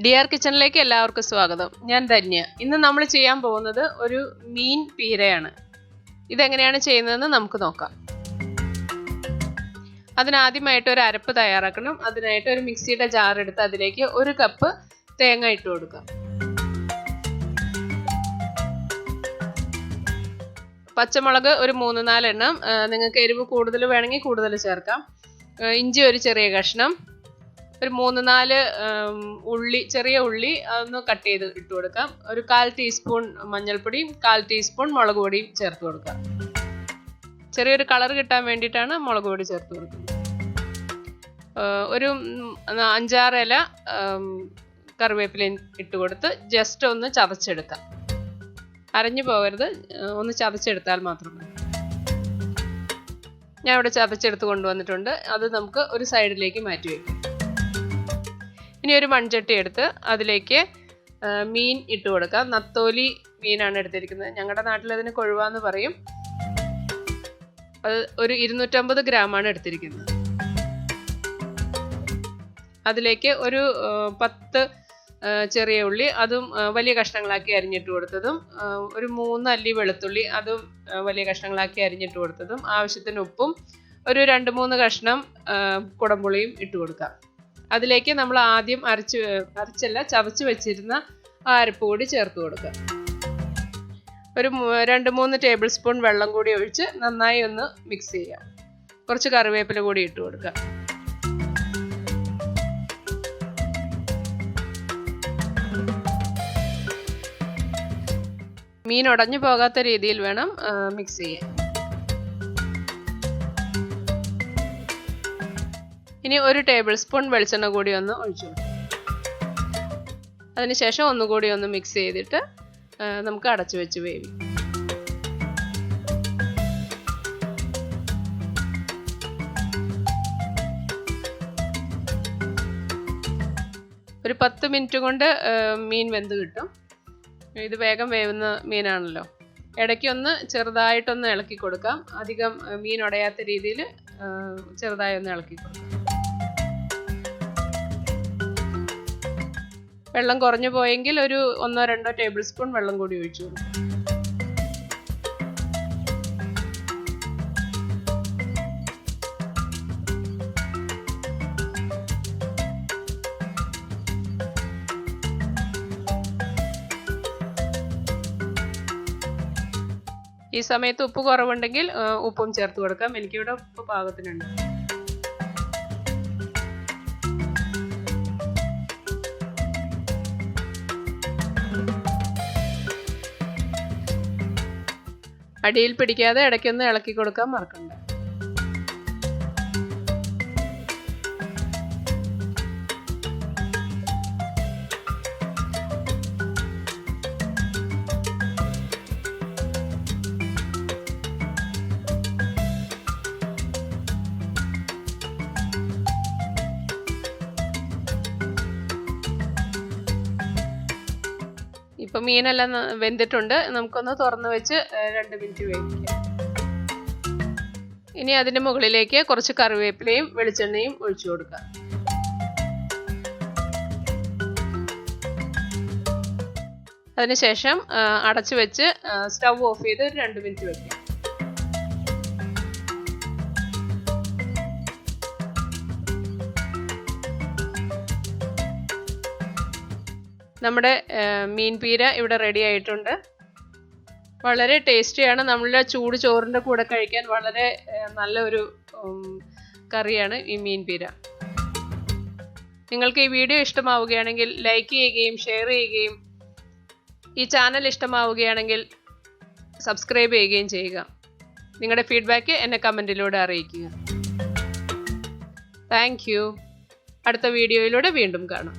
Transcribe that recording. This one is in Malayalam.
ഡിയർ കിച്ചണിലേക്ക് എല്ലാവർക്കും സ്വാഗതം. ഞാൻ ധന്യ. ഇന്ന് നമ്മൾ ചെയ്യാൻ പോകുന്നത് ഒരു മീൻ പീരയാണ്. ഇതെങ്ങനെയാണ് ചെയ്യുന്നതെന്ന് നമുക്ക് നോക്കാം. അതിനാദ്യമായിട്ട് ഒരു അരപ്പ് തയ്യാറാക്കണം. അതിനായിട്ട് ഒരു മിക്സിയുടെ ജാർ എടുത്ത് അതിലേക്ക് 1 കപ്പ് തേങ്ങ ഇട്ട് കൊടുക്കാം. പച്ചമുളക് ഒരു 3-4 എണ്ണം, നിങ്ങൾക്ക് എരിവ് കൂടുതൽ വേണമെങ്കിൽ കൂടുതൽ ചേർക്കാം. ഇഞ്ചി ഒരു ചെറിയ കഷ്ണം, ഒരു 3-4 ഉള്ളി, ചെറിയ ഉള്ളി അതൊന്ന് കട്ട് ചെയ്ത് ഇട്ട് കൊടുക്കാം. ഒരു 1/4 ടീസ്പൂൺ മഞ്ഞൾപ്പൊടിയും 1/4 ടീസ്പൂൺ മുളക് പൊടിയും ചേർത്ത് കൊടുക്കാം. ചെറിയൊരു കളർ കിട്ടാൻ വേണ്ടിയിട്ടാണ് മുളക് പൊടി ചേർത്ത് കൊടുക്കുന്നത്. ഒരു 5-6 ഇല കറിവേപ്പില ഇട്ട് കൊടുത്ത് ജസ്റ്റ് ഒന്ന് ചതച്ചെടുക്കാം. അരഞ്ഞു പോകരുത്, ഒന്ന് ചതച്ചെടുത്താൽ മാത്രം മതി. ഞാൻ ഇവിടെ ചതച്ചെടുത്ത് കൊണ്ടുവന്നിട്ടുണ്ട്. അത് നമുക്ക് ഒരു സൈഡിലേക്ക് മാറ്റി വയ്ക്കാം. ഇനി ഒരു മൺചട്ടി എടുത്ത് അതിലേക്ക് മീൻ ഇട്ട് കൊടുക്കാം. നത്തോലി മീനാണ് എടുത്തിരിക്കുന്നത്. ഞങ്ങളുടെ നാട്ടിൽ അതിന് കൊഴുവ എന്ന് പറയും. അത് ഒരു 250 ഗ്രാമാണ് എടുത്തിരിക്കുന്നത്. അതിലേക്ക് ഒരു 10 ചെറിയ ഉള്ളി, അതും വലിയ കഷ്ണങ്ങളാക്കി അരിഞ്ഞിട്ട് കൊടുത്തതും, ഒരു 3 അല്ലി വെളുത്തുള്ളി, അതും വലിയ കഷ്ണങ്ങളാക്കി അരിഞ്ഞിട്ട് കൊടുത്തതും, ആവശ്യത്തിന് ഉപ്പും, ഒരു 2-3 കഷ്ണം കുടംപുളിയും ഇട്ട് കൊടുക്കാം. അതിലേക്ക് നമ്മൾ ആദ്യം ചതച്ച് വെച്ചിരുന്ന ആ അരപ്പ് കൂടി ചേർത്ത് കൊടുക്കുക. ഒരു 2-3 ടേബിൾ സ്പൂൺ വെള്ളം കൂടി ഒഴിച്ച് നന്നായി ഒന്ന് മിക്സ് ചെയ്യാം. കുറച്ച് കറിവേപ്പില കൂടി ഇട്ട് കൊടുക്കുക. മീൻ ഉടഞ്ഞു പോകാത്ത രീതിയിൽ വേണം മിക്സ് ചെയ്യാൻ. ഇനി ഒരു ടേബിൾ സ്പൂൺ വെളിച്ചെണ്ണ കൂടി ഒന്ന് ഒഴിച്ചു കൊടുക്കും. അതിനുശേഷം ഒന്നുകൂടി ഒന്ന് മിക്സ് ചെയ്തിട്ട് നമുക്ക് അടച്ചു വെച്ച് വേവിക്കാം. ഒരു 10 മിനിറ്റ് കൊണ്ട് മീൻ വെന്ത് കിട്ടും. ഇത് വേഗം വേവുന്ന മീനാണല്ലോ. ഇടയ്ക്കൊന്ന് ചെറുതായിട്ടൊന്ന് ഇളക്കി കൊടുക്കാം. അധികം മീൻ ഉടയാത്ത രീതിയിൽ ചെറുതായി ഒന്ന് ഇളക്കി കൊടുക്കാം. വെള്ളം കുറഞ്ഞു പോയെങ്കിൽ ഒരു 1-2 ടേബിൾ സ്പൂൺ വെള്ളം കൂടി ഒഴിച്ചു കൊടുക്കും. ഈ സമയത്ത് ഉപ്പ് കുറവുണ്ടെങ്കിൽ ഉപ്പും ചേർത്ത് കൊടുക്കാം. എനിക്കിവിടെ ഉപ്പ് പാകത്തിനുണ്ട്. അടിയിൽ പിടിക്കാതെ ഇടയ്ക്കൊന്ന് ഇളക്കി കൊടുക്കാൻ മറക്കണ്ട. ഇപ്പം മീനെല്ലാം വെന്തിട്ടുണ്ട്. നമുക്കൊന്ന് തുറന്ന് വെച്ച് 2 മിനിറ്റ് വേവിക്കാം. ഇനി അതിൻ്റെ മുകളിലേക്ക് കുറച്ച് കറിവേപ്പിലയും വെളിച്ചെണ്ണയും ഒഴിച്ചു കൊടുക്കാം. അതിനുശേഷം അടച്ചു വെച്ച് സ്റ്റൗ ഓഫ് ചെയ്ത് 2 മിനിറ്റ് വെക്കാം. നമ്മുടെ മീൻ പീര ഇവിടെ റെഡി ആയിട്ടുണ്ട്. വളരെ ടേസ്റ്റിയാണ്. നമ്മളുടെ ചൂട് ചോറിൻ്റെ കൂടെ കഴിക്കാൻ വളരെ നല്ലൊരു കറിയാണ് ഈ മീൻ പീര. നിങ്ങൾക്ക് ഈ വീഡിയോ ഇഷ്ടമാവുകയാണെങ്കിൽ ലൈക്ക് ചെയ്യുകയും ഷെയർ ചെയ്യുകയും ഈ ചാനൽ ഇഷ്ടമാവുകയാണെങ്കിൽ സബ്സ്ക്രൈബ് ചെയ്യുകയും ചെയ്യുക. നിങ്ങളുടെ ഫീഡ്ബാക്ക് എന്നെ കമൻറ്റിലൂടെ അറിയിക്കുക. Thank you. അടുത്ത വീഡിയോയിലൂടെ വീണ്ടും കാണാം.